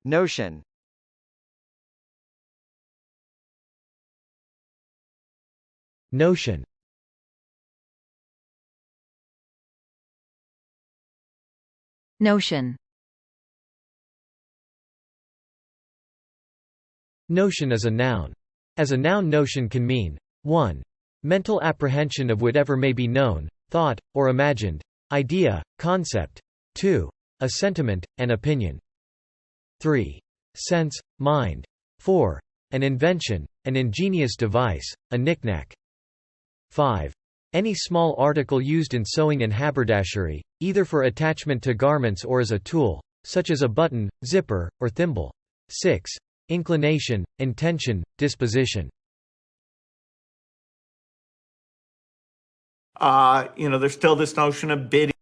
Notion. Notion. Notion. Notion is a noun. As a noun, notion can mean 1. Mental apprehension of whatever may be known, thought, or imagined, idea, concept. 2. A sentiment, an opinion. 3. Sense, mind. 4. An invention, an ingenious device, a knickknack. 5. Any small article used in sewing and haberdashery, either for attachment to garments or as a tool, such as a button, zipper, or thimble. 6. Inclination, intention, disposition. There's still this notion of bidding.